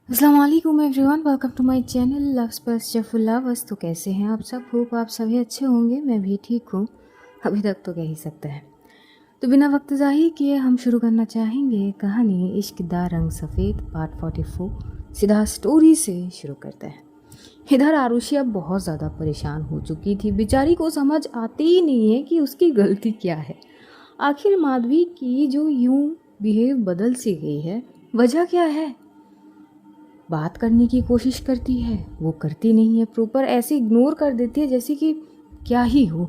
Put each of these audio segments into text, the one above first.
अस्सलाम वालेकुम everyone, welcome to my channel love स्पर्श जफुल लवर्स। तो कैसे हैं आप सब? होप आप सभी अच्छे होंगे। मैं भी ठीक हूँ, अभी तक तो कह ही सकते हैं। तो बिना वक्त ज़ाहिर किए हम शुरू करना चाहेंगे कहानी इश्क दा रंग सफ़ेद पार्ट 44। सीधा स्टोरी से शुरू करते हैं। इधर आरुषि अब बहुत ज़्यादा परेशान हो चुकी थी। बेचारी को समझ आती ही नहीं है कि उसकी गलती क्या है। आखिर माधवी की जो यूं बिहेव बदल सी गई है, वजह क्या है? बात करने की कोशिश करती है, वो करती नहीं है प्रॉपर, ऐसे इग्नोर कर देती है जैसे कि क्या ही हो।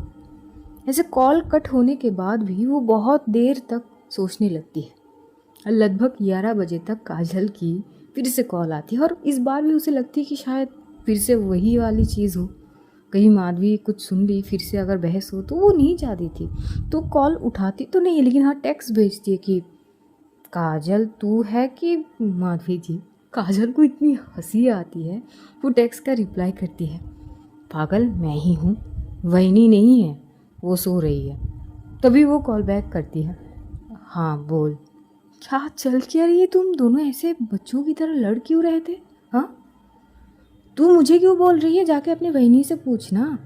ऐसे कॉल कट होने के बाद भी वो बहुत देर तक सोचने लगती है। लगभग 11 बजे तक काजल की फिर से कॉल आती है और इस बार भी उसे लगती है कि शायद फिर से वही वाली चीज़ हो। कहीं माधवी कुछ सुन ली, फिर से अगर बहस हो तो वो नहीं चाहती थी। तो कॉल उठाती तो नहीं है, लेकिन हाँ टेक्स्ट भेजती है कि काजल तू है कि माधवी जी। काजल को इतनी हंसी आती है, वो टेक्स्ट का रिप्लाई करती है, पागल मैं ही हूँ, वहीनी नहीं है, वो सो रही है। तभी वो कॉल बैक करती है, हाँ बोल, क्या चल क्या रही है? तुम दोनों ऐसे बच्चों की तरह लड़ क्यों रहे थे? हाँ, तू मुझे क्यों बोल रही है? जाके अपनी वहीनी से पूछना।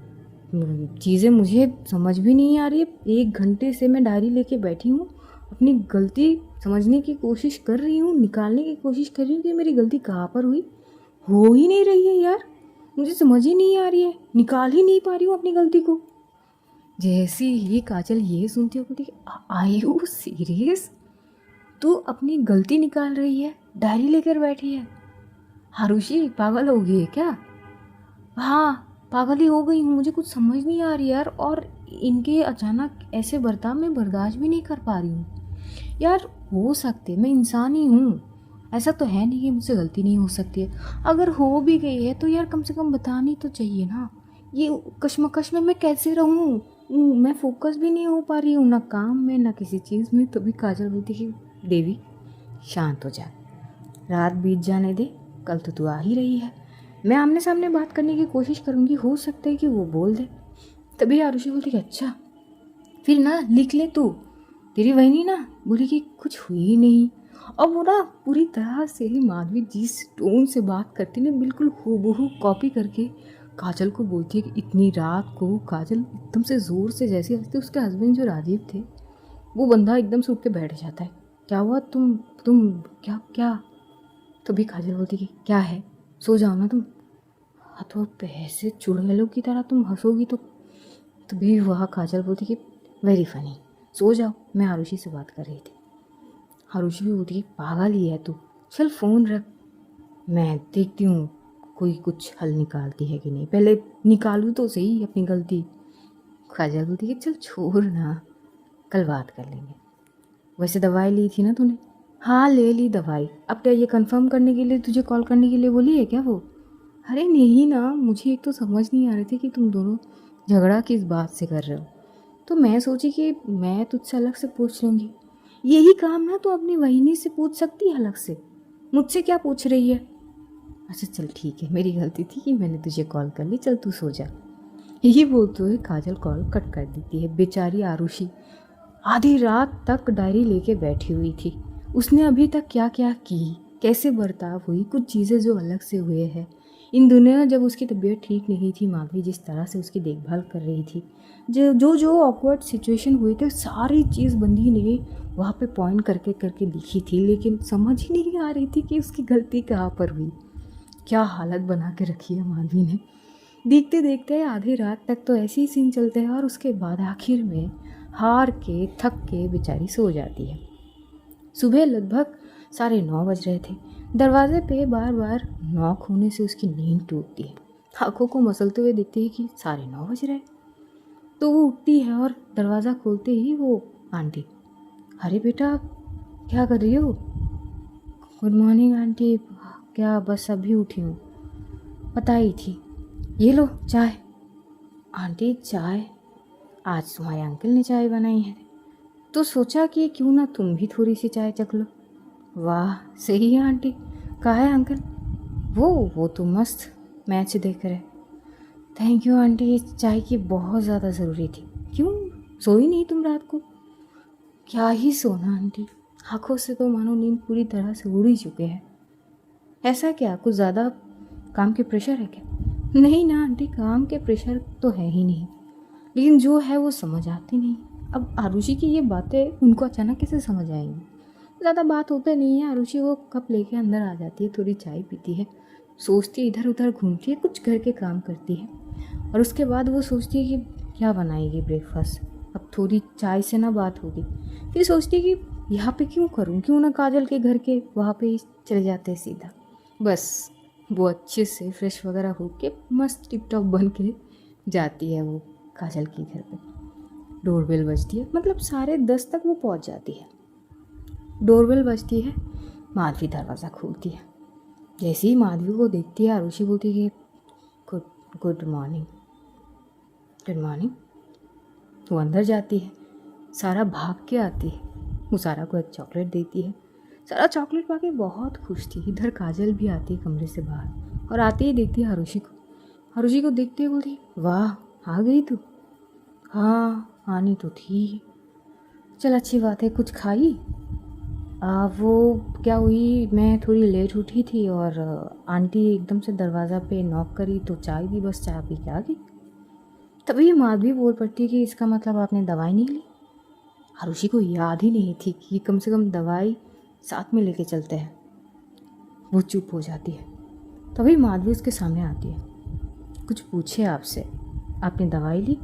चीज़ें मुझे समझ भी नहीं आ रही है। 1 घंटे से मैं डायरी लेके बैठी हूँ, अपनी गलती समझने की कोशिश कर रही हूँ, निकालने की कोशिश कर रही हूँ कि मेरी गलती कहाँ पर हुई। हो ही नहीं रही है यार, मुझे समझ ही नहीं आ रही है, निकाल ही नहीं पा रही हूँ अपनी गलती को। जैसे ही काजल ये सुनती हो बोलती, आई यू सीरियस? तू अपनी गलती निकाल रही है, डायरी लेकर बैठी है? हारुषी पागल हो गई है क्या? हाँ, पागल ही हो गई हूँ, मुझे कुछ समझ नहीं आ रही यार। और इनके अचानक ऐसे बर्ताव में बर्दाश्त भी नहीं कर पा रही हूँ यार। हो सकते मैं इंसान ही हूँ, ऐसा तो है नहीं कि मुझसे गलती नहीं हो सकती है। अगर हो भी गई है तो यार कम से कम बतानी तो चाहिए ना। ये कश्मकश में मैं कैसे रहूँ? मैं फोकस भी नहीं हो पा रही हूँ, ना काम में ना किसी चीज़ में। तभी काजल बोलती कि देवी शांत हो जा, रात बीत जाने दे, कल तो तू आ ही रही है। मैं आमने सामने बात करने की कोशिश करूँगी, हो सकता है कि वो बोल दे। तभी आरुषि बोलती कि अच्छा फिर ना लिख ले तू। तेरी बहनी ना बोली कि कुछ हुई ही नहीं। और वो ना पूरी तरह से ही माधवी जिस टोन से बात करती ना, बिल्कुल हूबहू कॉपी करके काजल को बोलती है कि इतनी रात को काजल एकदम से ज़ोर से जैसे हंसते, उसके हस्बैंड जो राजीव थे, वो बंदा एकदम से उठ के बैठ जाता है। क्या हुआ? तुम क्या क्या? तभी काजल बोलती कि क्या है, सो जाओ ना तुम। हाँ तो ऐसे चुड़ैलों की तरह तुम हंसोगी तो? तभी वह काजल बोलती कि वेरी फनी, सो जाओ, मैं आरुषि से बात कर रही थी। आरुषि भी बोलती कि पागल ही है तू, चल फ़ोन रख, मैं देखती हूँ कोई कुछ हल निकालती है कि नहीं, पहले निकालूँ तो सही अपनी गलती। काजल बोलती कि चल छोड़ ना, कल बात कर लेंगे। वैसे दवाई ली थी ना तूने? हाँ ले ली दवाई। अब क्या ये कंफर्म करने के लिए तुझे कॉल करने के लिए बोली है क्या वो? अरे नहीं ना, मुझे एक तो समझ नहीं आ रही थी कि तुम दोनों झगड़ा किस बात से कर रहे हो, तो मैं सोची कि मैं तुझसे अलग से पूछ लूँगी। यही काम ना तो अपनी वहीनी से पूछ सकती है अलग से, मुझसे क्या पूछ रही है? अच्छा चल ठीक है, मेरी गलती थी कि मैंने तुझे कॉल कर ली, चल तू सो जा। यही बोलते हुए काजल कॉल कट कर देती है। बेचारी आरुषि आधी रात तक डायरी लेके बैठी हुई थी। उसने अभी तक क्या क्या की, कैसे बर्ताव हुई, कुछ चीज़ें जो अलग से हुए हैं। इन दिनों जब उसकी तबीयत ठीक नहीं थी, माधवी जिस तरह से उसकी देखभाल कर रही थी, जो ऑकवर्ड सिचुएशन हुए थे, सारी चीज़ बंदी ने वहाँ पे पॉइंट करके करके लिखी थी, लेकिन समझ ही नहीं आ रही थी कि उसकी गलती कहाँ पर हुई। क्या हालत बना के रखी है माधवी ने। देखते देखते आधी रात तक तो ऐसे ही सीन चलते हैं और उसके बाद आखिर में हार के थक के बेचारी सो जाती है। सुबह लगभग 9:30 बज रहे थे। दरवाजे पे बार बार नॉक होने से उसकी नींद टूटती है। आंखों को मसलते हुए देखती है कि 9:30 बज रहे। तो वो उठती है और दरवाज़ा खोलते ही वो आंटी, अरे बेटा आप क्या कर रही हो? गुड मॉर्निंग आंटी, क्या बस अभी उठी हूँ, पता ही थी, ये लो चाय। आंटी चाय? आज तुम्हारे अंकल ने चाय बनाई है, तो सोचा कि क्यों ना तुम भी थोड़ी सी चाय चख लो। वाह सही है आंटी, कहाँ है अंकल? वो तो मस्त मैच देख रहे। थैंक यू आंटी, चाय की बहुत ज़्यादा ज़रूरी थी। क्यों सोई नहीं तुम रात को? क्या ही सोना आंटी, आँखों से तो मानो नींद पूरी तरह से उड़ ही चुके हैं। ऐसा क्या, कुछ ज़्यादा काम के प्रेशर है क्या? नहीं ना आंटी, काम के प्रेशर तो है ही नहीं, लेकिन जो है वो समझ आती नहीं। अब आरुषि की ये बातें उनको अचानक कैसे समझ आएंगी? ज़्यादा बात होता नहीं है। आरुषि वो कप लेके अंदर आ जाती है, थोड़ी चाय पीती है, सोचती है, इधर उधर घूमती है, कुछ घर के काम करती है और उसके बाद वो सोचती है कि क्या बनाएगी ब्रेकफास्ट। अब थोड़ी चाय से ना बात होगी, फिर सोचती है कि यहाँ पे क्यों करूँ, क्यों ना काजल के घर के वहाँ पे ही चले जाते हैं सीधा। बस वो अच्छे से फ्रेश वगैरह होके मस्त टिप टॉप बन के जाती है वो काजल के घर पे। डोरबेल बजती है, मतलब 10:30 तक वो पहुँच जाती है। डोरबेल बजती है, माधवी दरवाज़ा खोलती है। जैसे ही माधवी को देखती है आरुषि बोलती है गुड मॉर्निंग। Good morning. वो अंदर जाती है, सारा भाग के आती है, वो सारा को एक चॉकलेट देती है। सारा चॉकलेट पाके बहुत खुश थी। इधर काजल भी आती है कमरे से बाहर और आते ही देखती है आरुषि को। आरुषि को देखते हुए बोलती, वाह आ गई तू? हाँ आनी तो थी, चल अच्छी बात है। कुछ खाई? वो क्या हुई, मैं थोड़ी लेट उठी थी और आंटी एकदम से दरवाज़ा पे नॉक करी तो चाय दी, बस चाय पी के आ गई। तभी माधवी बोल पड़ती कि इसका मतलब आपने दवाई नहीं ली? आरुषि को याद ही नहीं थी कि कम से कम दवाई साथ में लेके चलते हैं। वो चुप हो जाती है। तभी माधवी उसके सामने आती है। कुछ पूछे आपसे, आपने दवाई ली?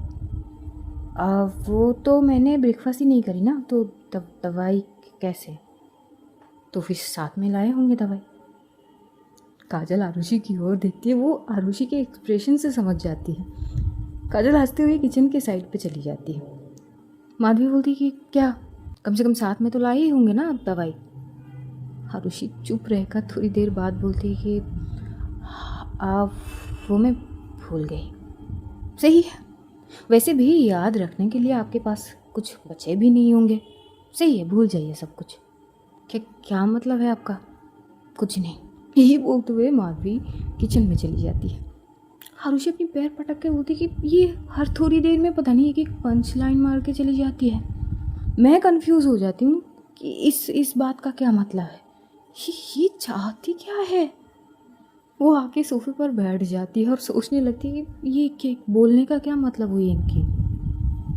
वो तो मैंने ब्रेकफास्ट ही नहीं करी ना, तो दवाई कैसे? तो फिर साथ में लाए होंगे दवाई। काजल आरुषि की ओर देखती है, वो आरुषि के एक्सप्रेशन से समझ जाती है। काजल हंसते हुए किचन के साइड पे चली जाती है। माधवी बोलती कि क्या, कम से कम साथ में तो लाए ही होंगे ना आप दवाई? आरुषि चुप रहकर थोड़ी देर बाद बोलती है कि आप, वो मैं भूल गई। सही है, वैसे भी याद रखने के लिए आपके पास कुछ बचे भी नहीं होंगे। सही है, भूल जाइए सब कुछ। क्या मतलब है आपका? कुछ नहीं। यही बोलते हुए माधवी किचन में चली जाती है। आरुषि अपनी पैर पटक के बोलती कि ये हर थोड़ी देर में पता नहीं एक पंच लाइन मार के चली जाती है। मैं कंफ्यूज हो जाती हूँ कि इस बात का क्या मतलब है, ये चाहती क्या है। वो आके सोफे पर बैठ जाती है और सोचने लगती है कि ये क्या बोलने का क्या मतलब हुई इनकी।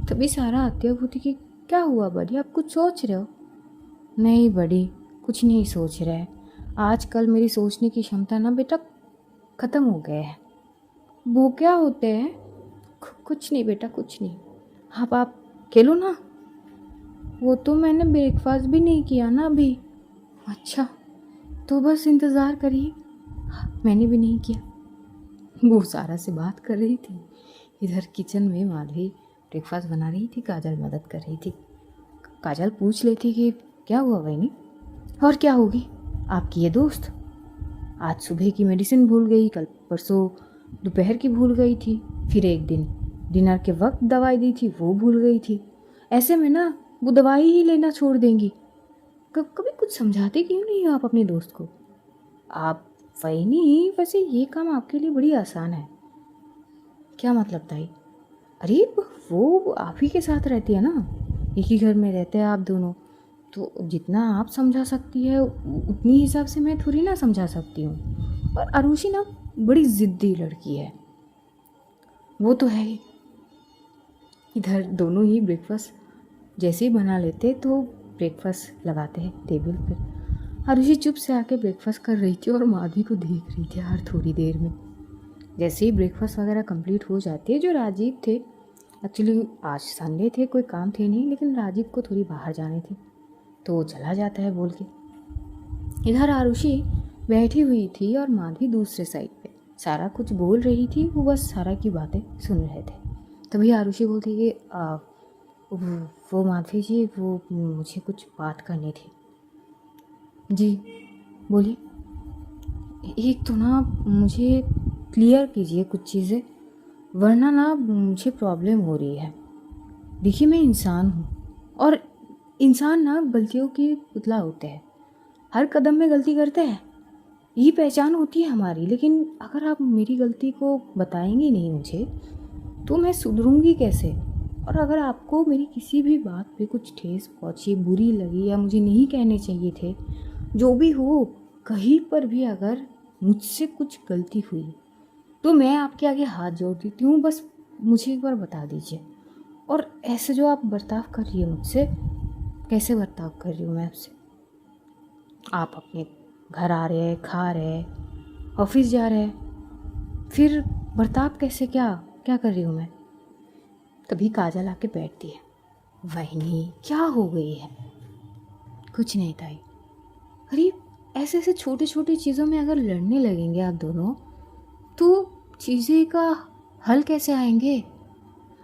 तभी सारा आती है, बोलती कि क्या हुआ बड़ी, आप कुछ सोच रहे हो? नहीं बड़ी, कुछ नहीं सोच रहे। आजकल मेरी सोचने की क्षमता ना बेटा ख़त्म हो गया है। वो क्या होते हैं? कुछ नहीं बेटा, कुछ नहीं। आप खेलो ना। वो तो मैंने ब्रेकफास्ट भी नहीं किया ना अभी। अच्छा, तो बस इंतज़ार करिए। मैंने भी नहीं किया। वो सारा से बात कर रही थी, इधर किचन में माधवी ब्रेकफास्ट बना रही थी, काजल मदद कर रही थी। काजल पूछ लेती कि क्या हुआ वैनी? और क्या होगी, आपकी ये दोस्त आज सुबह की मेडिसिन भूल गई, कल परसों दोपहर की भूल गई थी, फिर एक दिन डिनर के वक्त दवाई दी थी वो भूल गई थी। ऐसे में ना वो दवाई ही लेना छोड़ देंगी। कभी कुछ समझाते क्यों नहीं हो आप अपने दोस्त को? आप वही नहीं, वैसे ये काम आपके लिए बड़ी आसान है। क्या मतलब ताई? अरे वो आप ही के साथ रहती है ना, एक ही घर में रहते हैं आप दोनों, तो जितना आप समझा सकती है उतनी हिसाब से मैं थोड़ी ना समझा सकती हूँ। और आरुषि ना बड़ी ज़िद्दी लड़की है, वो तो है ही। इधर दोनों ही ब्रेकफास्ट जैसे ही बना लेते तो ब्रेकफास्ट लगाते हैं टेबल पर। आरुषि चुप से आके ब्रेकफास्ट कर रही थी और माधवी को देख रही थी हर थोड़ी देर में। जैसे ही ब्रेकफास्ट वगैरह कंप्लीट हो जाती है, जो राजीव थे, एक्चुअली आज संडे थे, कोई काम थे नहीं, लेकिन राजीव को थोड़ी बाहर जानी थी तो वो चला जाता है बोल के। इधर आरुषि बैठी हुई थी और माधवी दूसरे साइड पे सारा कुछ बोल रही थी, वो बस सारा की बातें सुन रहे थे। तभी आरुषि बोलती कि वो माधवी जी, वो मुझे कुछ बात करनी थी। जी बोलिए। एक तो ना मुझे क्लियर कीजिए कुछ चीज़ें, वरना ना मुझे प्रॉब्लम हो रही है। देखिए मैं इंसान हूँ और इंसान ना गलतियों की पुतला होते हैं, हर कदम में गलती करते हैं, यही पहचान होती है हमारी। लेकिन अगर आप मेरी गलती को बताएंगे नहीं मुझे, तो मैं सुधरूंगी कैसे? और अगर आपको मेरी किसी भी बात पे कुछ ठेस पहुंची, बुरी लगी या मुझे नहीं कहने चाहिए थे, जो भी हो, कहीं पर भी अगर मुझसे कुछ गलती हुई तो मैं आपके आगे हाथ जोड़ देती हूँ, बस मुझे एक बार बता दीजिए। और ऐसे जो आप बर्ताव कर रही है मुझसे, कैसे बर्ताव कर रही हूँ मैं आपसे? आप अपने घर आ रहे हैं, खा रहे हैं, ऑफिस जा रहे हैं, फिर बर्ताव कैसे, क्या क्या कर रही हूँ मैं? तभी काजल आके बैठती है। वही क्या हो गई है? कुछ नहीं ताई। अरे ऐसे ऐसे छोटी छोटी चीज़ों में अगर लड़ने लगेंगे आप दोनों तो चीज़ें का हल कैसे आएंगे?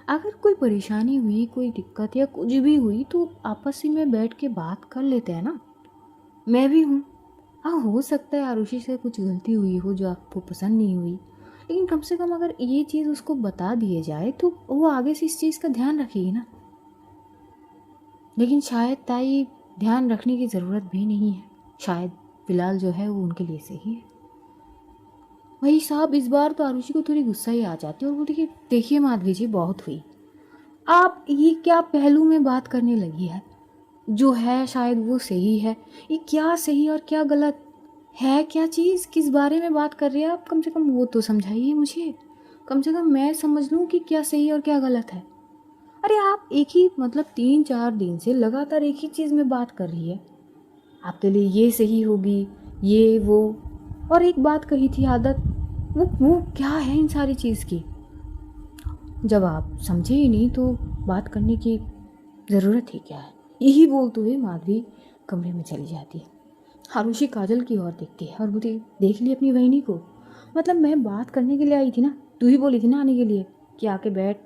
अगर कोई परेशानी हुई, कोई दिक्कत या कुछ भी हुई तो आपस ही में बैठ के बात कर लेते हैं ना। मैं भी हूँ। हाँ, हो सकता है आरुषि से कुछ गलती हुई हो जो आपको पसंद नहीं हुई, लेकिन कम से कम अगर ये चीज़ उसको बता दिए जाए तो वो आगे से इस चीज़ का ध्यान रखेगी ना। लेकिन शायद ताई ध्यान रखने की ज़रूरत भी नहीं है। शायद फ़िलहाल जो है वो उनके लिए सही है। वही साहब, इस बार तो आरुषि को थोड़ी गुस्सा ही आ जाती है और बोलती कि देखिए माधवी जी, बहुत हुई। आप ये क्या पहलू में बात करने लगी है? जो है शायद वो सही है। ये क्या सही और क्या गलत है? क्या चीज़ किस बारे में बात कर रही है आप? कम से कम वो तो समझाइए मुझे। कम से कम मैं समझ लूँ कि क्या सही और क्या गलत है। अरे आप एक ही, मतलब 3-4 दिन से लगातार एक ही चीज़ में बात कर रही है। आपके लिए ये सही होगी, ये वो, और एक बात कही थी आदत, वो क्या है इन सारी चीज़ की? जब आप समझे ही नहीं तो बात करने की ज़रूरत ही क्या है? यही बोलते हुए माधवी कमरे में चली जाती है। आरुषि काजल की ओर देखती है और बोलती, देख ली अपनी बहनी को? मतलब मैं बात करने के लिए आई थी ना, तू ही बोली थी ना आने के लिए कि आके बैठ,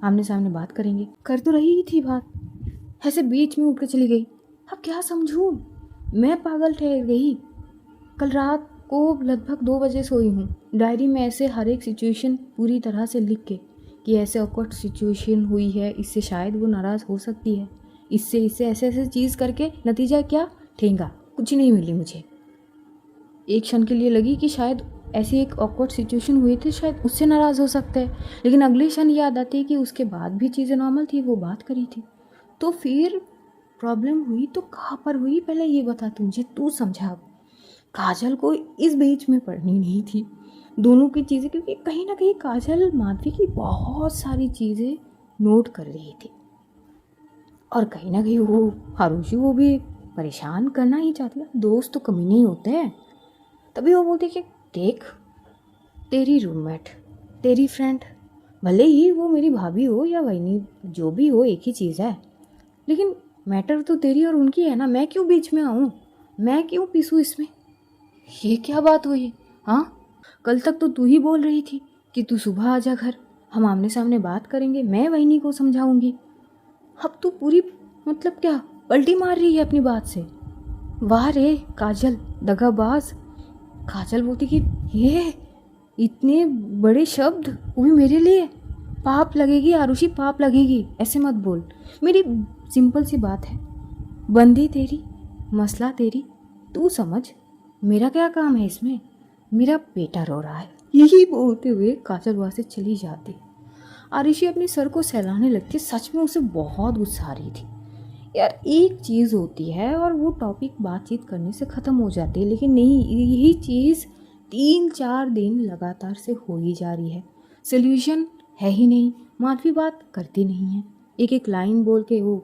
आमने सामने बात करेंगे। कर तो रही ही थी बात, ऐसे बीच में उठ कर चली गई। अब क्या समझूं? मैं पागल ठहर गई। कल रात को लगभग 2 बजे सोई हूँ। डायरी में ऐसे हर एक सिचुएशन पूरी तरह से लिख के कि ऐसे ऑकवर्ड सिचुएशन हुई है, इससे शायद वो नाराज़ हो सकती है, इससे ऐसे ऐसे चीज़ करके नतीजा क्या? ठेंगा कुछ नहीं मिली मुझे। एक क्षण के लिए लगी कि शायद ऐसी एक ऑकवर्ड सिचुएशन हुई थी, शायद उससे नाराज़ हो सकते हैं, लेकिन अगले क्षण याद आती है कि उसके बाद भी चीज़ें नॉर्मल थी, वो बात करी थी। तो फिर प्रॉब्लम हुई तो कहाँ पर हुई, पहले ये बता तू मुझे, तू समझा। काजल को इस बीच में पढ़नी नहीं थी दोनों की चीज़ें, क्योंकि कहीं ना कहीं काजल माधवी की बहुत सारी चीज़ें नोट कर रही थी और कहीं ना कहीं वो आरुषि वो भी परेशान करना ही चाहती है। दोस्त तो कमी नहीं होते हैं। तभी वो बोलती कि देख, तेरी रूममेट, तेरी फ्रेंड, भले ही वो मेरी भाभी हो या वही जो भी हो, एक ही चीज़ है, लेकिन मैटर तो तेरी और उनकी है ना। मैं क्यों बीच में आऊँ? मैं क्यों पीसूँ इसमें? ये क्या बात हुई? हाँ, कल तक तो तू ही बोल रही थी कि तू सुबह आ जा घर, हम आमने सामने बात करेंगे, मैं वहीनी को समझाऊंगी। अब तू पूरी, मतलब क्या पलटी मार रही है अपनी बात से? वाह रे काजल, दगाबाज। काजल बोलती कि ये इतने बड़े शब्द, वो भी मेरे लिए? पाप लगेगी आरुषि, पाप लगेगी, ऐसे मत बोल। मेरी सिंपल सी बात है, बंदी तेरी, मसला तेरी, तू समझ, मेरा क्या काम है इसमें? मेरा बेटा रो रहा है। यही बोलते हुए काजल वहाँ से चली जाती। आरुषि अपने सर को सहलाने लगती। सच में उसे बहुत गुस्सा आ रही थी। यार, एक चीज़ होती है और वो टॉपिक बातचीत करने से ख़त्म हो जाती है, लेकिन नहीं, यही चीज़ 3-4 दिन लगातार से हो ही जा रही है। सोल्यूशन है ही नहीं। माधवी बात करती नहीं है, एक एक लाइन बोल के वो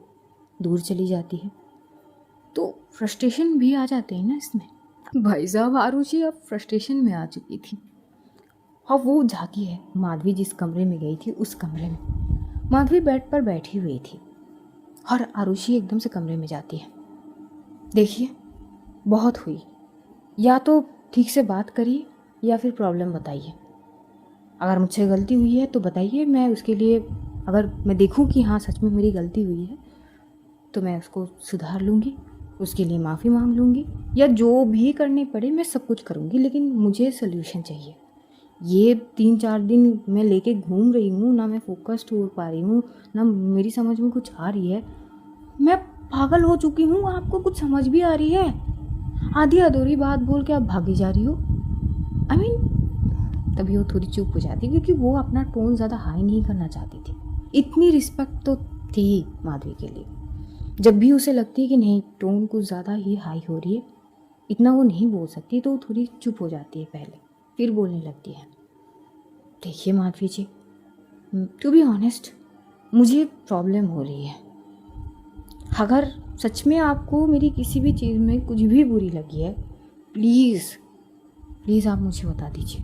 दूर चली जाती है। तो फ्रस्ट्रेशन भी आ जाते हैं ना इसमें। भाई साहब, आरुषि अब फ्रस्ट्रेशन में आ चुकी थी और वो जागी है। माधवी जिस कमरे में गई थी उस कमरे में माधवी बेड पर बैठी हुई थी और आरुषि एकदम से कमरे में जाती है। देखिए, बहुत हुई, या तो ठीक से बात करिए या फिर प्रॉब्लम बताइए। अगर मुझसे गलती हुई है तो बताइए, मैं उसके लिए, अगर मैं देखूं कि हाँ सच में मेरी गलती हुई है तो मैं उसको सुधार लूँगी, उसके लिए माफ़ी मांग लूँगी, या जो भी करनी पड़े मैं सब कुछ करूँगी, लेकिन मुझे सल्यूशन चाहिए। ये 3-4 दिन मैं लेके घूम रही हूँ, ना मैं फोकस्ड हो पा रही हूँ, ना मेरी समझ में कुछ आ रही है। मैं पागल हो चुकी हूँ। आपको कुछ समझ भी आ रही है? आधी अधूरी बात बोल के आप भागी जा रही हो। आई मीन, तभी वो थोड़ी चुप हो जाती, क्योंकि वो अपना टोन ज़्यादा हाई नहीं करना चाहती थी। इतनी रिस्पेक्ट तो थी माधवी के लिए। जब भी उसे लगती है कि नहीं, टोन कुछ ज़्यादा ही हाई हो रही है, इतना वो नहीं बोल सकती तो वो थोड़ी चुप हो जाती है पहले, फिर बोलने लगती है। देखिए माधवी जी, टू बी ऑनेस्ट मुझे प्रॉब्लम हो रही है। अगर सच में आपको मेरी किसी भी चीज़ में कुछ भी बुरी लगी है, प्लीज़ प्लीज़ आप मुझे बता दीजिए।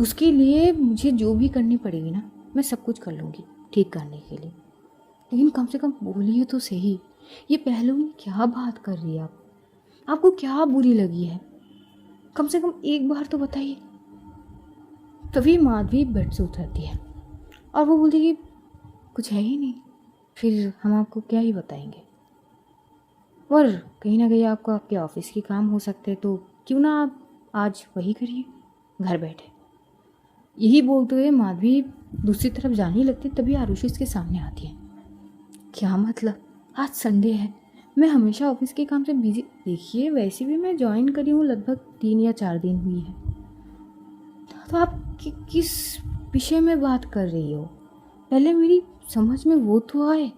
उसके लिए मुझे जो भी करनी पड़ेगी ना, मैं सब कुछ कर लूँगी ठीक करने के लिए। लेकिन कम से कम बोलिए तो सही, ये पहलू में क्या बात कर रही है आप? आपको क्या बुरी लगी है? कम से कम एक बार तो बताइए। तभी माधवी बेड से उतरती है और वो बोलती कि कुछ है ही नहीं, फिर हम आपको क्या ही बताएंगे। और कहीं ना कहीं आपको आपके ऑफिस के काम हो सकते हैं, तो क्यों ना आप आज वही करिए घर बैठे। यही बोलते हुए माधवी दूसरी तरफ जाने लगती, तभी आरुषि इसके सामने आती है। क्या मतलब? आज संडे है, मैं हमेशा ऑफिस के काम से बिजी। देखिए वैसे भी मैं ज्वाइन करी हूँ लगभग 3 या 4 दिन हुई है, तो आप किस विषय में बात कर रही हो? पहले मेरी समझ में वो तो आए,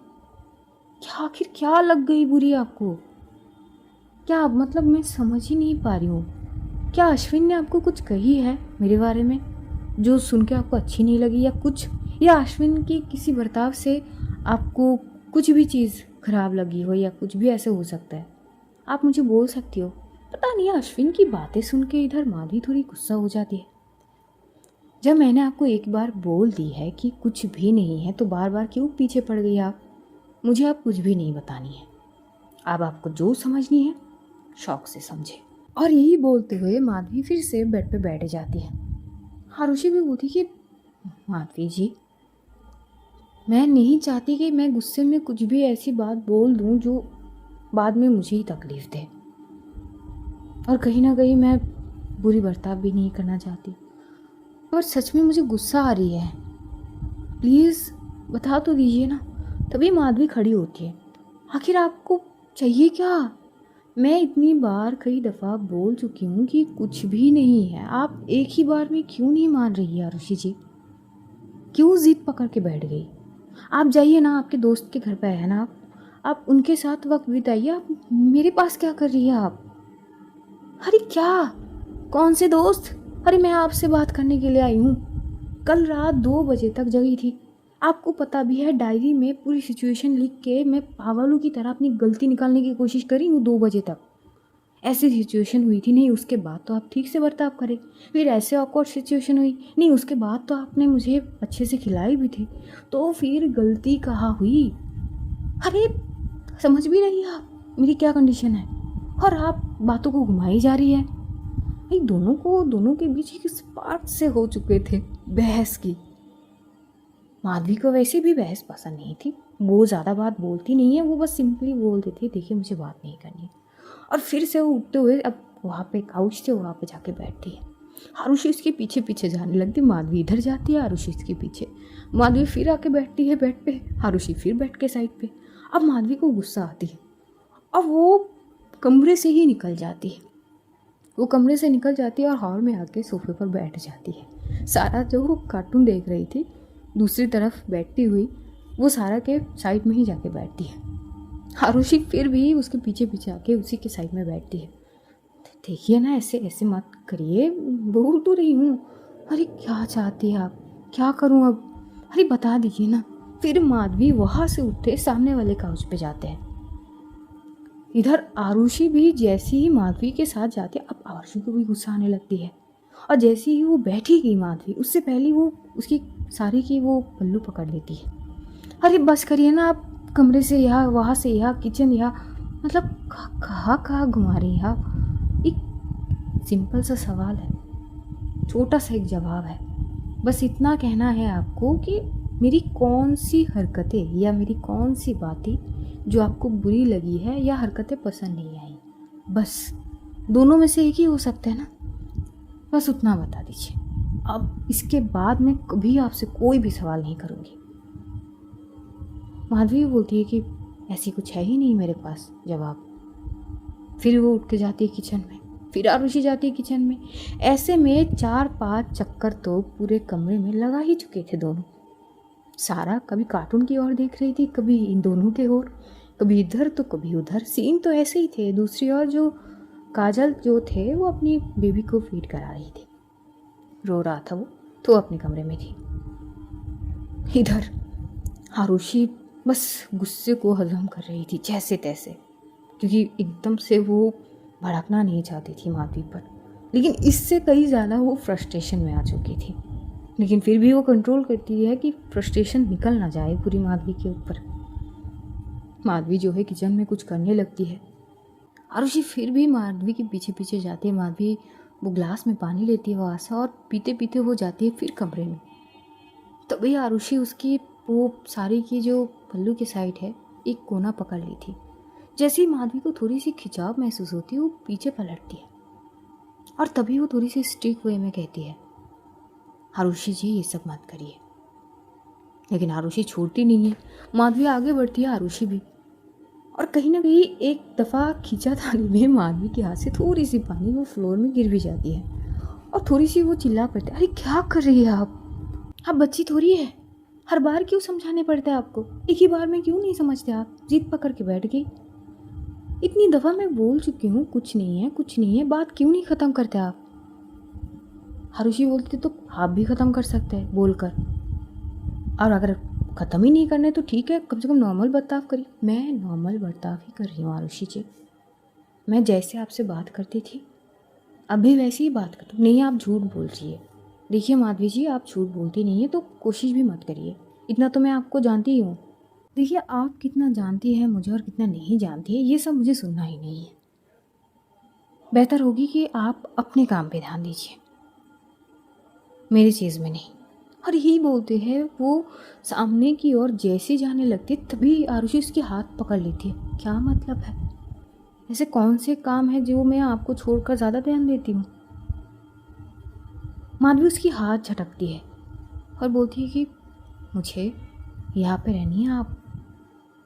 क्या आखिर क्या लग गई बुरी आपको? क्या मतलब मैं समझ ही नहीं पा रही हूँ। क्या अश्विन ने आपको कुछ कही है मेरे बारे में जो सुन के आपको अच्छी नहीं लगी, या कुछ, या अश्विन की किसी बर्ताव से आपको कुछ भी चीज़ खराब लगी हो, या कुछ भी ऐसे हो सकता है? आप मुझे बोल सकती हो। पता नहीं अश्विन की बातें सुन के इधर माधवी थोड़ी गुस्सा हो जाती है। जब मैंने आपको एक बार बोल दी है कि कुछ भी नहीं है, तो बार बार क्यों पीछे पड़ गई आप? मुझे आप कुछ भी नहीं बतानी है। अब आपको जो समझनी है शौक से समझे। और यही बोलते हुए माधवी फिर से बेड पे बैठ जाती है। आरुषि भी बोलती कि माधवी जी, मैं नहीं चाहती कि मैं गुस्से में कुछ भी ऐसी बात बोल दूं जो बाद में मुझे ही तकलीफ दे, और कहीं ना कहीं मैं बुरी बर्ताव भी नहीं करना चाहती, पर सच में मुझे गुस्सा आ रही है। प्लीज़ बता तो दीजिए ना। तभी माधवी खड़ी होती है। आखिर आपको चाहिए क्या? मैं इतनी बार कई दफ़ा बोल चुकी हूँ कि कुछ भी नहीं है, आप एक ही बार में क्यों नहीं मान रही है आरुषि जी? क्यों जिद पकड़ के बैठ गई? आप जाइए ना, आपके दोस्त के घर पे है ना, आप उनके साथ वक्त बिताइए। आप मेरे पास क्या कर रही है आप? अरे क्या? कौन से दोस्त? अरे मैं आपसे बात करने के लिए आई हूँ। कल रात 2 बजे तक जगी थी। आपको पता भी है, डायरी में पूरी सिचुएशन लिख के मैं पागलों की तरह अपनी गलती निकालने की कोशिश करी हूँ 2 बजे तक। ऐसी सिचुएशन हुई थी नहीं, उसके बाद तो आप ठीक से बर्ताव करें। फिर ऐसे ऑकवर्ड सिचुएशन हुई नहीं, उसके बाद तो आपने मुझे अच्छे से खिलाई भी थी। तो फिर गलती कहाँ हुई? अरे समझ भी रही आप मेरी क्या कंडीशन है, और आप बातों को घुमाई जा रही है। भाई दोनों के बीच एक स्पार्क से हो चुके थे बहस की। माधवी को वैसे भी बहस पसंद नहीं थी, वो ज़्यादा बात बोलती नहीं है, वो बस सिंपली बोल देती है देखिए मुझे बात नहीं करनी है। और फिर से वो उठते हुए अब वहाँ पे काउच थे, वहाँ पे जाके बैठती है। आरुषि इसके पीछे पीछे जाने लगती, माधवी इधर जाती है, आरुषि इसके पीछे। माधवी फिर आके बैठती है बेड पे, आरुषि फिर बैठ के साइड पे। अब माधवी को गुस्सा आती है, अब वो कमरे से ही निकल जाती है। वो कमरे से निकल जाती है और हॉल में आके सोफे पर बैठ जाती है। सारा जो वो कार्टून देख रही थी दूसरी तरफ बैठती हुई, वो सारा के साइड में ही जाके बैठती है। आरुषि फिर भी उसके पीछे पीछे आके उसी के साइड में बैठती है। देखिए ना, ऐसे ऐसे मत करिए, बोल तो रही हूँ। अरे क्या चाहती है आप? क्या करूँ अब? अरे बता दीजिए ना। फिर माधवी वहाँ से उठे सामने वाले काउच पे जाते हैं। इधर आरुषि भी जैसी ही माधवी के साथ जाती है, अब आरुषि को भी गुस्सा आने लगती है। और जैसे ही वो बैठी गई माधवी, उससे पहले वो उसकी साड़ी की वो पल्लू पकड़ लेती है। अरे बस करिए ना आप, कमरे से यहाँ, वहाँ से यहाँ, किचन यहाँ, मतलब कहाँ कहाँ घुमा रही हैं आप? एक सिंपल सा सवाल है, छोटा सा एक जवाब है। बस इतना कहना है आपको कि मेरी कौन सी हरकतें या मेरी कौन सी बातें जो आपको बुरी लगी है या हरकतें पसंद नहीं आई, बस दोनों में से एक ही हो सकता है ना। बस उतना बता दीजिए। अब इसके बाद मैं कभी आपसे कोई भी सवाल नहीं करूँगी। माधवी बोलती है कि ऐसी कुछ है ही नहीं मेरे पास जवाब। फिर वो उठ के जाती है किचन में, फिर आरुषि जाती है किचन में। ऐसे में 4-5 चक्कर तो पूरे कमरे में लगा ही चुके थे दोनों। सारा कभी कार्टून की ओर देख रही थी, कभी इन दोनों के ओर। कभी इधर तो कभी उधर। सीन तो ऐसे ही थे। दूसरी ओर जो काजल जो थे वो अपनी बेबी को फीड करा रही थी, रो रहा था वो, तो अपने कमरे में थी। इधर आरुषि बस गुस्से को हजम कर रही थी जैसे तैसे, क्योंकि एकदम से वो भड़कना नहीं चाहती थी माधवी पर, लेकिन इससे कई ज़्यादा वो फ्रस्ट्रेशन में आ चुकी थी। लेकिन फिर भी वो कंट्रोल करती है कि फ्रस्ट्रेशन निकल ना जाए पूरी माधवी के ऊपर। माधवी जो है किचन में कुछ करने लगती है। आरुषि फिर भी माधवी के पीछे पीछे जाती है। माधवी वो ग्लास में पानी लेती है वहाँ से और पीते पीते वो जाती है फिर कमरे में। तभी आरुषि उसकी वो साड़ी की जो पल्लू की साइड है एक कोना पकड़ ली थी। जैसे ही माधवी को थोड़ी सी खिंचाव महसूस होती है वो पीछे पलटती है और तभी वो थोड़ी सी स्ट्रिक्ट वे में कहती है, आरुषि जी ये सब मत करिए। लेकिन आरुषि छोड़ती नहीं है। माधवी आगे बढ़ती है, आरुषि भी। और कहीं ना कहीं एक दफ़ा खींचा थाली में माधवी के हाथ से थोड़ी सी पानी वो फ्लोर में गिर भी जाती है और थोड़ी सी वो चिल्ला पड़ती है, अरे क्या कर रही है आप बच्ची थोड़ी है, हर बार क्यों समझाने पड़ते हैं आपको, एक ही बार में क्यों नहीं समझते आप, जिद पकड़ के बैठ गई। इतनी दफ़ा मैं बोल चुकी हूँ कुछ नहीं है, बात क्यों नहीं ख़त्म करते आप। आरुषि बोलती तो आप भी ख़त्म कर सकते हैं बोलकर, और अगर ख़त्म ही नहीं करने तो ठीक है, कम से कम नॉर्मल बर्ताव करिए। मैं नॉर्मल बर्ताव ही कर रही हूँ आरुषि जी, मैं जैसे आपसे बात करती थी अभी वैसे ही बात करती हूँ। नहीं आप झूठ बोल रही है। देखिए माधवी जी आप झूठ बोलती नहीं है तो कोशिश भी मत करिए, इतना तो मैं आपको जानती ही हूँ। देखिए आप कितना जानती है मुझे और कितना नहीं जानती है ये सब मुझे सुनना ही नहीं है। बेहतर होगी कि आप अपने काम पे ध्यान दीजिए, मेरी चीज़ में नहीं। और यही बोलते हैं वो सामने की ओर जैसे जाने लगती तभी आरुषि उसके हाथ पकड़ लेती है। क्या मतलब है, ऐसे कौन से काम है जो मैं आपको छोड़कर ज़्यादा ध्यान देती हूँ। माधवी उसकी हाथ झटकती है और बोलती है कि मुझे यहाँ पे रहनी है, आप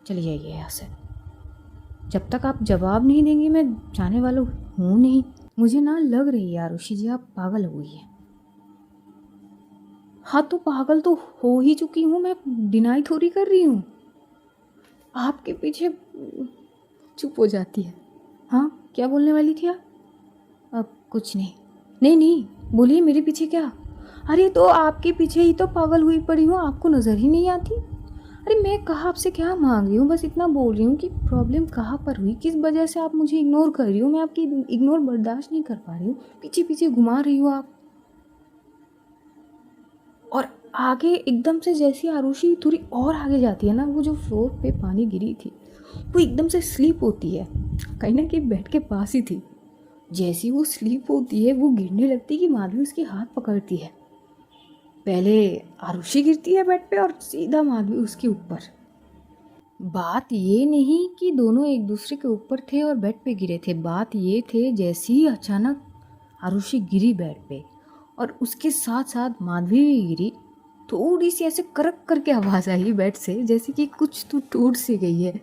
चली जाइए यहाँ से। जब तक आप जवाब नहीं देंगे मैं जाने वाला हूँ नहीं। मुझे ना लग रही है आरुषि जी आप पागल हो गई है। हाँ तो पागल तो हो ही चुकी हूँ, मैं डिनाई थोड़ी कर रही हूँ। आपके पीछे चुप हो जाती है। हाँ क्या बोलने वाली थी आप। अब कुछ नहीं। नहीं बोलिए मेरे पीछे क्या। अरे तो आपके पीछे ही तो पागल हुई पड़ी हूँ, आपको नज़र ही नहीं आती। अरे मैं कहाँ आपसे क्या मांग रही हूँ, बस इतना बोल रही हूँ कि प्रॉब्लम कहाँ पर हुई, किस वजह से आप मुझे इग्नोर कर रही हो। मैं आपकी इग्नोर बर्दाश्त नहीं कर पा रही हूँ, पीछे पीछे घुमा रही हो आप। और आगे एकदम से जैसी आरुषि थोड़ी और आगे जाती है ना, वो जो फ्लोर पे पानी गिरी थी वो एकदम से स्लिप होती है, कहीं ना कहीं बेड के पास ही थी। जैसी वो स्लिप होती है वो गिरने लगती है कि माधवी उसके हाथ पकड़ती है। पहले आरुषि गिरती है बेड पे और सीधा माधवी उसके ऊपर। बात ये नहीं कि दोनों एक दूसरे के ऊपर थे और बेड पे गिरे थे, बात ये थे जैसे ही अचानक आरुषि गिरी बेड पे और उसके साथ साथ माधवी भी गिरी, थोड़ी सी ऐसे करक करके आवाज़ आई बेड से जैसे कि कुछ तो टूट सी गई है।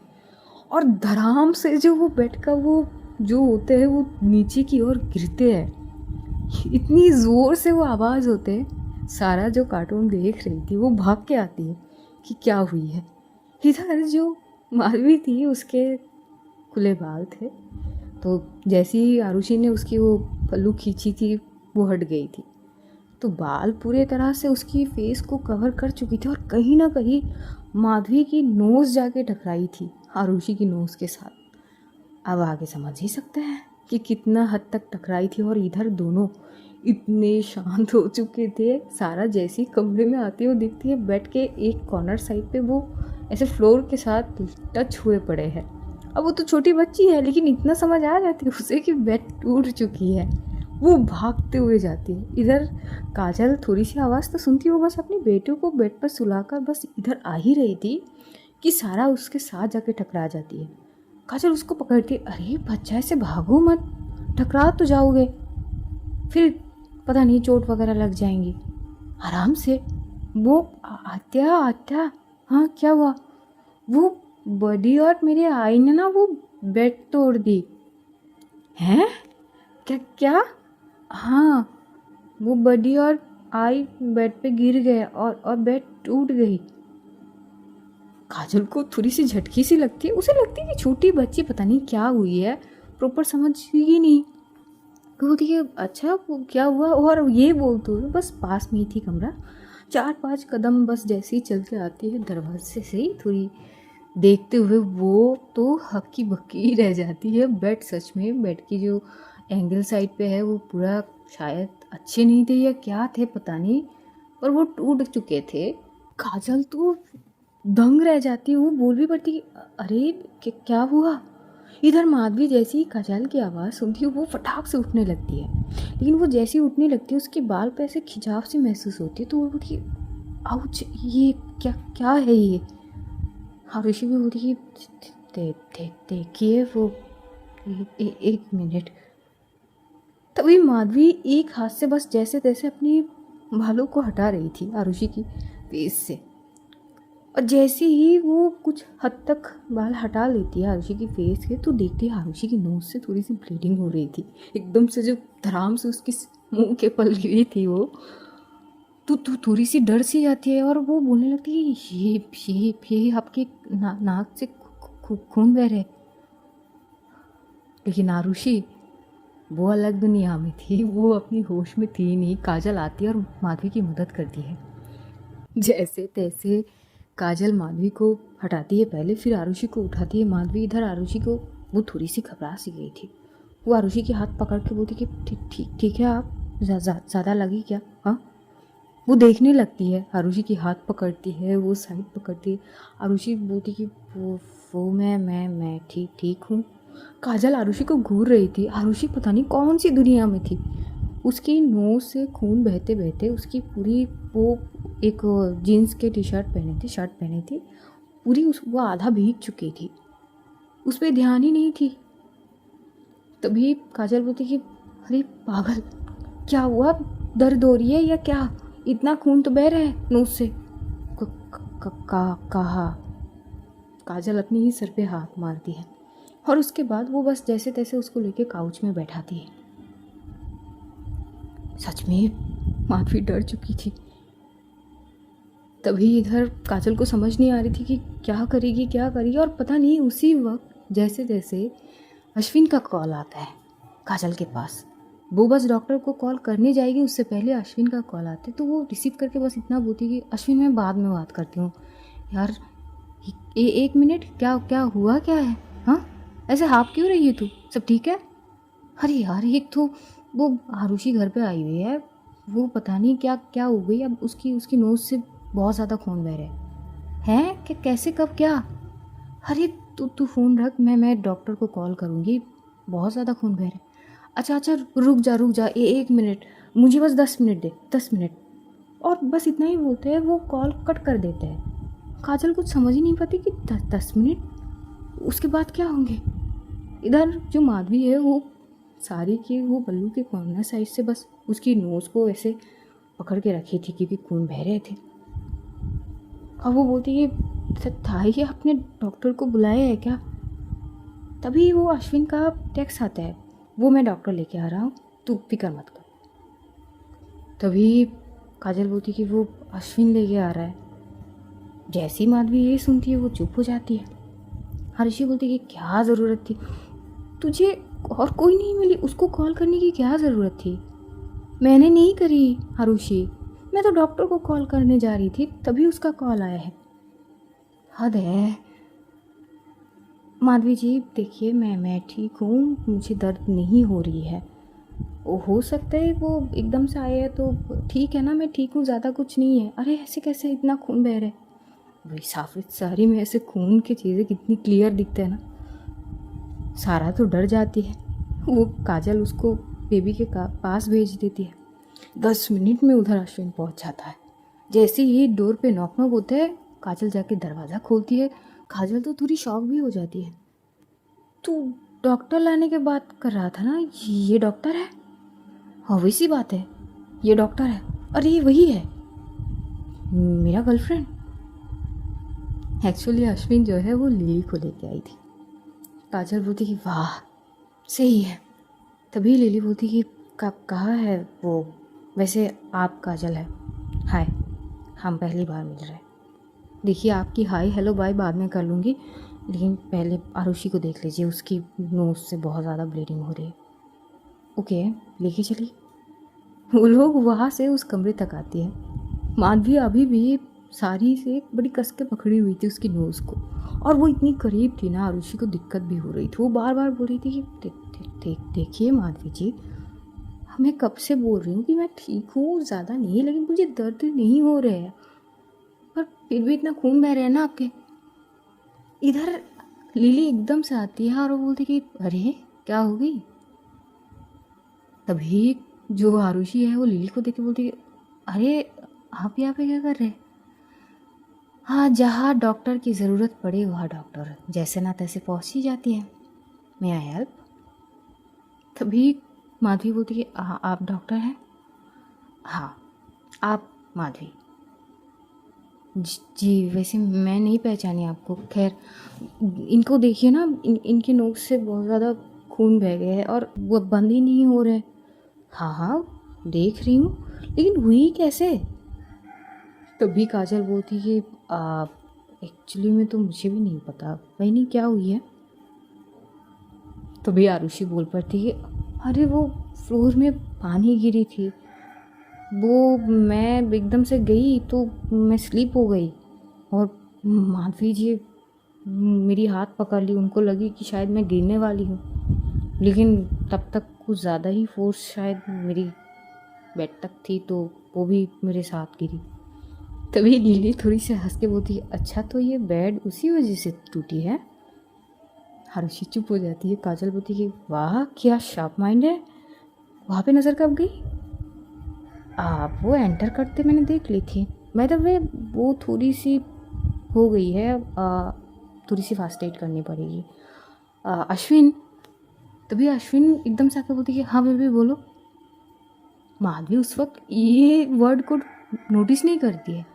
और धड़ाम से जो वो बेड का वो जो होते हैं वो नीचे की ओर गिरते हैं। इतनी ज़ोर से वो आवाज़ होते हैं, सारा जो कार्टून देख रही थी वो भाग के आती है कि क्या हुई है। इधर जो माधवी थी उसके खुले बाल थे, तो जैसे ही आरुषि ने उसकी वो पल्लू खींची थी वो हट गई थी, तो बाल पूरे तरह से उसकी फेस को कवर कर चुकी थी और कहीं ना कहीं माधवी की नोज़ जाके टकराई थी आरुषि की नोज़ के साथ। अब आगे समझ ही सकते हैं कि कितना हद तक टकराई थी। और इधर दोनों इतने शांत हो चुके थे। सारा जैसी कमरे में आती है वो दिखती है बेड के एक कॉर्नर साइड पे वो ऐसे फ्लोर के साथ टच हुए पड़े हैं। अब वो तो छोटी बच्ची है लेकिन इतना समझ आ जाती है उसे कि बेड टूट चुकी है। वो भागते हुए जाती है। इधर काजल थोड़ी सी आवाज़ तो सुनती, वो बस अपनी बेटी को बेड पर सुलाकर बस इधर आ ही रही थी कि सारा उसके साथ जाके टकरा जाती है। काजल उसको पकड़ती, अरे बच्चा ऐसे भागो मत, टकरा तो जाओगे, फिर पता नहीं चोट वगैरह लग जाएंगी, आराम से। वो आत्या हाँ क्या हुआ। वो बड़ी और मेरे आई ने ना वो बेड तोड़ दी। हैं क्या हाँ वो बड़ी और आई बेड पे गिर गए और बेड टूट गई। काजल को थोड़ी सी झटकी सी लगती है, उसे लगती है कि छोटी बच्ची, पता नहीं क्या हुई है, प्रॉपर समझ ही नहीं। तो बोलती है अच्छा वो क्या हुआ, और ये बोलते हुए बस पास में ही थी कमरा, 4-5 कदम बस जैसे ही चल के आती है दरवाजे से ही थोड़ी देखते हुए, वो तो हक्की बक्की ही रह जाती है। बेड, सच में बेड की जो एंगल साइड पे है वो पूरा शायद अच्छे नहीं थे या क्या थे पता नहीं, पर वो टूट चुके थे। काजल तो दंग रह जाती है, वो बोल भी पड़ती अरे क्या हुआ। इधर माधवी जैसी ही काजल की आवाज़ सुनती है वो फटाक से उठने लगती है, लेकिन वो जैसे ही उठने लगती है उसके बाल पे ऐसे खिंचाव से महसूस होती है, तो वो बोलती है आउच, ये क्या क्या है ये। ऋषि भी बोलती है देखिए वो एक मिनट। तभी माधवी एक हाथ से बस जैसे तैसे अपनी बालों को हटा रही थी आरुषि की फेस से, और जैसे ही वो कुछ हद तक बाल हटा लेती है आरुषि की फेस के, तो देखती है आरुषि की नोज से थोड़ी सी ब्लीडिंग हो रही थी एकदम से, जो धराम से उसकी मुंह के पल गिरी थी वो। तो थोड़ी सी डर सी जाती है और वो बोलने लगती है ये आपके नाक से खून बह रहे। लेकिन आरुषि वो अलग दुनिया में थी, वो अपनी होश में थी नहीं। काजल आती है और माधवी की मदद करती है, जैसे तैसे काजल माधवी को हटाती है पहले, फिर आरुषि को उठाती है माधवी। इधर आरुषि को वो थोड़ी सी घबरा सी गई थी, वो आरुषि के हाथ पकड़ के बोलती कि ठीक है, आप ज़्यादा लगी क्या। हाँ, वो देखने लगती है, आरुषि की हाथ पकड़ती है, वो साइड पकड़ती है। आरुषि बोलती कि वो मैं ठीक हूँ। काजल आरुषि को घूर रही थी, आरुषि पता नहीं कौन सी दुनिया में थी। उसकी नोज से खून बहते बहते उसकी पूरी, वो एक जीन्स के शर्ट पहनी थी पूरी, वो आधा भीग चुकी थी, उस पर ध्यान ही नहीं थी। तभी काजल बोलती कि अरे पागल, क्या हुआ, दर्द हो रही है या क्या, इतना खून तो बह रहा है नोज से। कहा। काजल अपनी ही सर पे हाथ मारती है और उसके बाद वो बस जैसे तैसे उसको लेके काउच में बैठाती है। सच में माधवी डर चुकी थी। तभी इधर काजल को समझ नहीं आ रही थी कि क्या करेगी, और पता नहीं उसी वक्त जैसे तैसे अश्विन का कॉल आता है काजल के पास। वो बस डॉक्टर को कॉल करने जाएगी, उससे पहले अश्विन का कॉल आता है, तो वो रिसीव करके बस इतना बोलती कि अश्विन मैं बाद में बात करती हूँ। यार एक मिनट, क्या हुआ क्या है, हाँ ऐसे हाफ क्यों रही है तू, सब ठीक है। अरे यार एक तो वो आरुषि घर पे आई हुई है, वो पता नहीं क्या हो गई, अब उसकी नोज से बहुत ज़्यादा खून बह रहा है कि कैसे कब क्या। अरे तू फ़ोन रख, मैं डॉक्टर को कॉल करूँगी, बहुत ज़्यादा खून बह रहा है। अच्छा रुक जा एक मिनट, मुझे बस 10 मिनट दे, 10 मिनट। और बस इतना ही बोलते हैं, वो कॉल कट कर देते हैं। काजल कुछ समझ ही नहीं पाती कि 10 मिनट उसके बाद क्या होंगे। इधर जो माधवी है वो साड़ी के वो बल्लू के कॉर्नर साइड से बस उसकी नोज़ को ऐसे पकड़ के रखी थी क्योंकि खून बह रहे थे। और वो बोलती है था ही आपने डॉक्टर को बुलाया है क्या। तभी वो अश्विन का टेक्स्ट आता है, वो मैं डॉक्टर लेके आ रहा हूँ, तू फिक्र मत कर। तभी काजल बोलती कि वो अश्विन लेके आ रहा है। जैसी माधवी ये सुनती है वो चुप हो जाती है। हर्षी बोलती कि क्या ज़रूरत थी तुझे, और कोई नहीं मिली, उसको कॉल करने की क्या ज़रूरत थी। मैंने नहीं करी आरुषि, मैं तो डॉक्टर को कॉल करने जा रही थी, तभी उसका कॉल आया है। हद है। माधवी जी देखिए, मैं ठीक हूँ, मुझे दर्द नहीं हो रही है। हो सकता है वो एकदम से आया है तो ठीक है ना, मैं ठीक हूँ, ज़्यादा कुछ नहीं है। अरे ऐसे कैसे, इतना खून बह रहा है। वही साफित सारी में ऐसे खून की चीज़ें कितनी क्लियर दिखते हैं ना। सारा तो डर जाती है। वो काजल उसको बेबी के पास भेज देती है। 10 मिनट में उधर अश्विन पहुंच जाता है। जैसे ही डोर पे नॉक होते हैं, काजल जाके दरवाज़ा खोलती है। काजल तो थोड़ी शॉक भी हो जाती है। तू डॉक्टर लाने की बात कर रहा था ना, ये डॉक्टर है। हाँ वही सी बात है, ये डॉक्टर है। अरे ये वही है मेरा गर्लफ्रेंड। एक्चुअली अश्विन जो है वो लिली को लेके आई थी। काजल बोलती कि वाह सही है। तभी लिली बोलती कि कहाँ है वो, वैसे आप काजल है। हाय, हम पहली बार मिल रहे हैं। देखिए आपकी हाय हेलो बाय बाद में कर लूँगी, लेकिन पहले आरुषि को देख लीजिए, उसकी नोज़ से बहुत ज़्यादा ब्लीडिंग हो रही है। ओके, लेके चलिए। वो लोग वहाँ से उस कमरे तक आती है। माधवी अभी भी साड़ी से बड़ी कस के पकड़ी हुई थी उसकी नोज़ को, और वो इतनी करीब थी ना, आरुषि को दिक्कत भी हो रही थी। वो बार बार बोल रही थी कि देखिए माधवी जी, मैं कब से बोल रही हूँ कि मैं ठीक हूँ, ज़्यादा नहीं, लेकिन मुझे दर्द नहीं हो रहा है, पर फिर भी इतना खून बह रहा है ना आपके। इधर लिली एकदम से आती है और वो बोलती कि अरे क्या हो गई। तभी जो आरुषि है वो लिली को देख के बोलती है, अरे आप यहाँ पे क्या कर रहे हैं। हाँ, जहाँ डॉक्टर की ज़रूरत पड़े वहाँ डॉक्टर जैसे ना तैसे पहुँच ही जाती है। मैं आई हेल्प। तभी माधवी बोलती है कि आप डॉक्टर हैं। हाँ, आप माधवी जी, वैसे मैं नहीं पहचानी आपको। खैर इनको देखिए ना, इनके नोक से बहुत ज़्यादा खून बह गया है और वो बंद ही नहीं हो रहे। हाँ हाँ, देख रही हूँ, लेकिन हुई कैसे। तभी काजल बोलती कि एक्चुअली में तो मुझे भी नहीं पता वही नहीं क्या हुई है। तभी आरुषि बोल पड़ती कि अरे वो फ्लोर में पानी गिरी थी, वो मैं एकदम से गई तो मैं स्लीप हो गई, और माधवी जी मेरी हाथ पकड़ ली, उनको लगी कि शायद मैं गिरने वाली हूँ, लेकिन तब तक कुछ ज़्यादा ही फोर्स शायद मेरी बेड तक थी, तो वो भी मेरे साथ गिरी। तभी लिली थोड़ी सी हंस के बोलती है, अच्छा तो ये बेड उसी वजह से टूटी है। आरुषि चुप हो जाती है। काजल बोलती है, वाह क्या शार्प माइंड है, वहाँ पे नज़र कब गई। आप वो एंटर करते मैंने देख ली थी। बाय द वे वो थोड़ी सी हो गई है, थोड़ी सी फास्ट एड करनी पड़ेगी। अश्विन। तभी अश्विन एकदम से आकर बोलती है, हाँ बेबी बोलो। माधवी उस वक्त ये वर्ड को नोटिस नहीं करती है।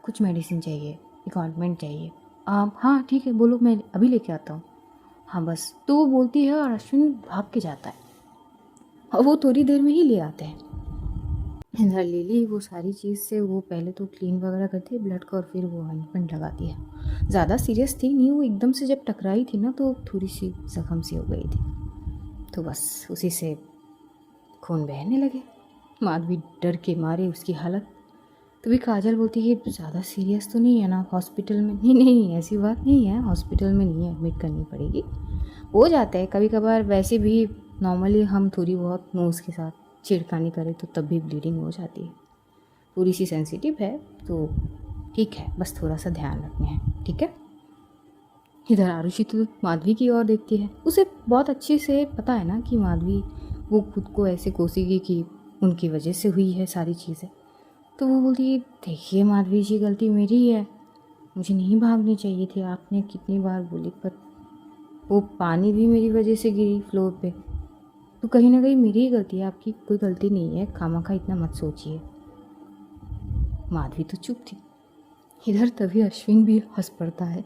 कुछ मेडिसिन चाहिए, एक ऑइंटमेंट चाहिए। हाँ ठीक है, बोलो मैं अभी लेके आता हूँ। हाँ बस, तो वो बोलती है और अश्विन भाग के जाता है और वो थोड़ी देर में ही ले आते हैं। इधर लिली वो सारी चीज़ से वो पहले तो क्लीन वगैरह करती है ब्लड का और फिर वो ऑइंटमेंट लगाती है। ज़्यादा सीरियस थी नहीं, वो एकदम से जब टकराई थी ना तो थोड़ी सी जख्म सी हो गई थी, तो बस उसी से खून बहने लगे। माधवी डर के मारे उसकी हालत। तभी काजल बोलती है, ज़्यादा सीरियस तो नहीं है ना, हॉस्पिटल में। नहीं नहीं ऐसी बात नहीं है, हॉस्पिटल में नहीं एडमिट करनी पड़ेगी, हो जाता है कभी कभार, वैसे भी नॉर्मली हम थोड़ी बहुत नोज़ के साथ छिड़कानी करें तो तब भी ब्लीडिंग हो जाती है, थोड़ी सी सेंसिटिव है तो ठीक है, बस थोड़ा सा ध्यान रखना है, ठीक है। इधर आरुषि तो माधवी की ओर देखती है, उसे बहुत अच्छे से पता है ना कि माधवी वो खुद को ऐसे कोसेगी कि उनकी वजह से हुई है सारी चीज़ें। तो वो बोलती है, देखिए माधवी जी गलती मेरी है, मुझे नहीं भागनी चाहिए थी, आपने कितनी बार बोली, पर वो पानी भी मेरी वजह से गिरी फ्लोर पे, तो कहीं ना कहीं मेरी ही गलती है, आपकी कोई गलती नहीं है, खामखा इतना मत सोचिए। माधवी तो चुप थी। इधर तभी अश्विन भी हंस पड़ता है,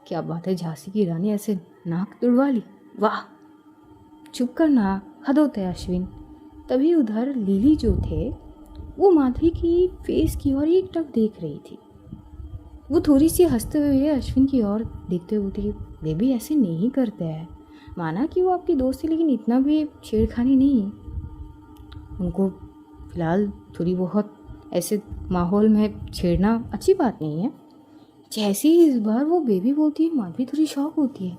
क्या बात है, झांसी की रानी ऐसे नाक तुड़वा ली, वाह। चुप करना, हद होता है अश्विन। तभी उधर लिली जो थे वो माधवी की फेस की ओर एकटक देख रही थी। वो थोड़ी सी हंसते हुए अश्विन की ओर देखते हुए बोलती, बेबी ऐसे नहीं करते हैं, माना कि वो आपकी दोस्त है लेकिन इतना भी छेड़खानी नहीं, उनको फिलहाल थोड़ी बहुत ऐसे माहौल में छेड़ना अच्छी बात नहीं है। जैसे ही इस बार वो बेबी बोलती है माधवी थोड़ी शॉक होती है।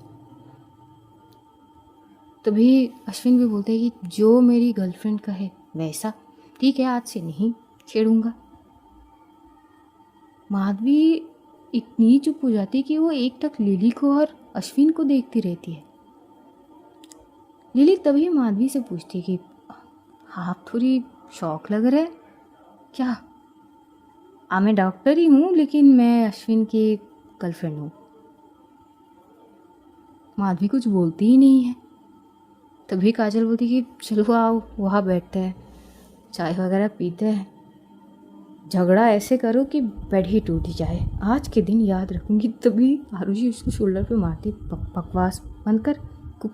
तभी अश्विन भी बोलते हैं कि जो मेरी गर्लफ्रेंड कहे वैसा, ठीक है आज से नहीं छेड़ूंगा। माधवी इतनी चुप हो जाती कि वो एक टक लिली को और अश्विन को देखती रहती है। लिली तभी माधवी से पूछती कि आप थोड़ी शौक लग रहे क्या। मैं डॉक्टर ही हूँ लेकिन मैं अश्विन की गर्लफ्रेंड हूँ। माधवी कुछ बोलती ही नहीं है। तभी काजल बोलती कि चलो आओ वहाँ बैठते हैं, चाय वगैरह पीते हैं, झगड़ा ऐसे करो कि बेड ही टूट जाए, आज के दिन याद रखूंगी। तभी आरुषि उसको शोल्डर पे मारती, बकवास बंद कर,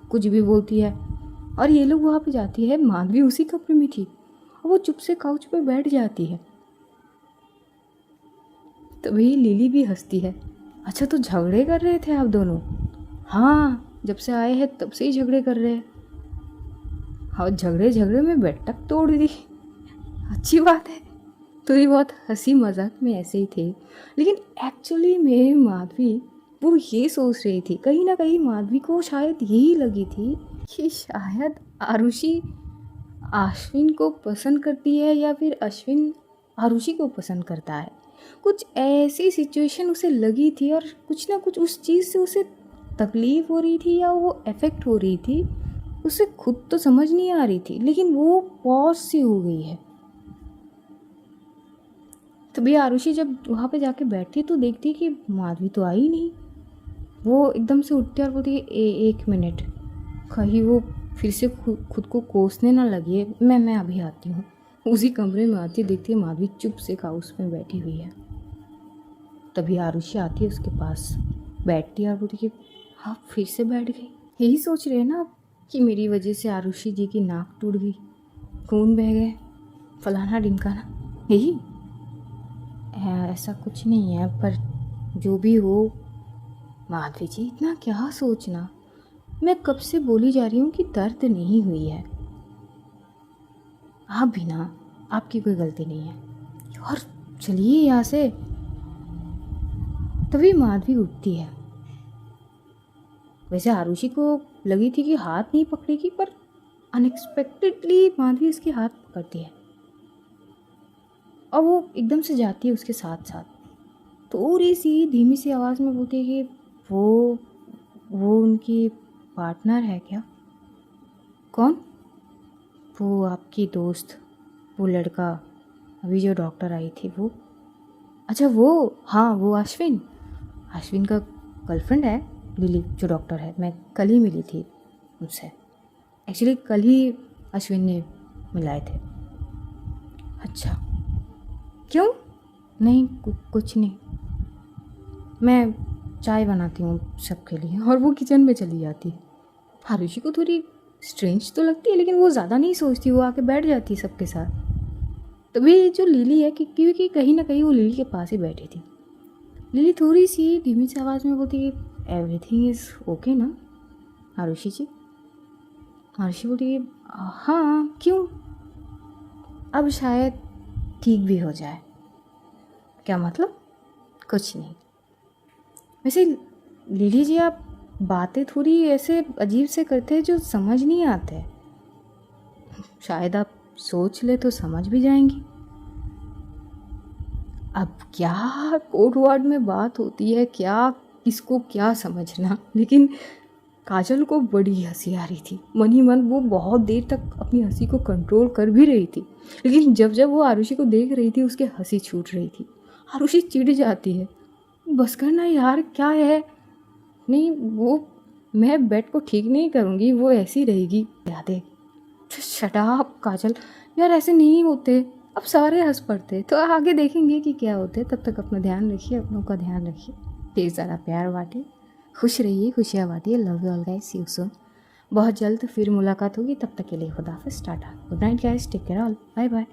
कुछ भी बोलती है। और ये लोग वहाँ पे जाती है, माधवी उसी कमरे में थी और वो चुप से काउच पे बैठ जाती है। तभी लिली भी हंसती है। अच्छा, तो झगड़े कर रहे थे आप दोनों? हाँ, जब से आए हैं तब से ही झगड़े कर रहे हैं। हाँ, झगड़े झगड़े में बेड तक तोड़ दी। अच्छी बात है। थोड़ी बहुत हंसी मजाक में ऐसे ही थे, लेकिन एक्चुअली में माधवी वो ये सोच रही थी, कहीं ना कहीं माधवी को शायद यही लगी थी कि शायद आरुषि अश्विन को पसंद करती है या फिर अश्विन आरुषि को पसंद करता है। कुछ ऐसी सिचुएशन उसे लगी थी और कुछ ना कुछ उस चीज़ से उसे तकलीफ़ हो रही थी या वो अफेक्ट हो रही थी, उसे खुद तो समझ नहीं आ रही थी, लेकिन वो पॉज सी हो गई है। तभी आरुषि जब वहाँ पे जाके बैठी तो देखती कि माधवी तो आई नहीं। वो एकदम से उठती और बोलती एक मिनट, कहीं वो फिर से खुद को कोसने ना लगी है, मैं अभी आती हूँ। उसी कमरे में आती देखती है माधवी चुप से काउस में बैठी हुई है। तभी आरुषि आती है उसके पास, बैठती है और बोलती कि हाँ फिर से बैठ गई। यही सोच रहे हैं ना आप कि मेरी वजह से आरुषि जी की नाक टूट गई, खून बह गए, फलाना ढिमकाना, यही ऐसा कुछ नहीं है। पर जो भी हो माधवी जी, इतना क्या सोचना। मैं कब से बोली जा रही हूँ कि दर्द नहीं हुई है। आप भी ना, आपकी कोई गलती नहीं है। और चलिए यहाँ से। तभी माधवी उठती है। वैसे आरुषि को लगी थी कि हाथ नहीं पकड़ेगी, पर अनएक्सपेक्टेडली माधवी उसके हाथ पकड़ती है और वो एकदम से जाती है उसके साथ साथ। थोड़ी सी धीमी सी आवाज़ में बोलती है कि वो उनकी पार्टनर है क्या? कौन? वो आपकी दोस्त, वो लड़का अभी जो डॉक्टर आई थी वो। अच्छा वो, हाँ वो अश्विन का गर्लफ्रेंड है लिली, जो डॉक्टर है। मैं कल ही मिली थी उनसे, एक्चुअली कल ही अश्विन ने मिलाए थे। अच्छा, क्यों? नहीं कुछ नहीं, मैं चाय बनाती हूँ सबके लिए। और वो किचन में चली जाती है। आरुषि को थोड़ी स्ट्रेंज तो लगती है, लेकिन वो ज़्यादा नहीं सोचती, वो आके बैठ जाती है सबके साथ। तभी जो लिली है, क्योंकि कहीं ना कहीं वो लिली के पास ही बैठी थी, लिली थोड़ी सी धीमी सी आवाज़ में बोलती है एवरीथिंग इज़ ओके ना आरुषि जी? आरुषि बोली हाँ, क्यों? अब शायद ठीक भी हो जाए। क्या मतलब? कुछ नहीं। वैसे लिली जी, आप बातें थोड़ी ऐसे अजीब से करते हैं जो समझ नहीं आते। शायद आप सोच ले तो समझ भी जाएंगी। अब क्या कोड वर्ड में बात होती है, क्या किसको क्या समझना। लेकिन काजल को बड़ी हंसी आ रही थी, मन ही मन वो बहुत देर तक अपनी हंसी को कंट्रोल कर भी रही थी, लेकिन जब जब वो आरुषि को देख रही थी उसकी हंसी छूट रही थी। आरुषि चिढ़ जाती है, बस करना यार, क्या है? नहीं वो, मैं बेड को ठीक नहीं करूँगी, वो ऐसी रहेगी। यादें, शट अप काजल, यार ऐसे नहीं होते। अब सारे हंस पड़ते, तो आगे देखेंगे कि क्या होते। तब तक अपना ध्यान रखिए, अपनों का ध्यान रखिए, ढेर सारा प्यार बांटिए, खुश रहिए, खुशियाँ बांटिए। Love you all guys, see you soon. बहुत जल्द फिर मुलाकात होगी, तब तक के लिए खुदा हाफिज़, tata, good night guys, take care all, bye bye.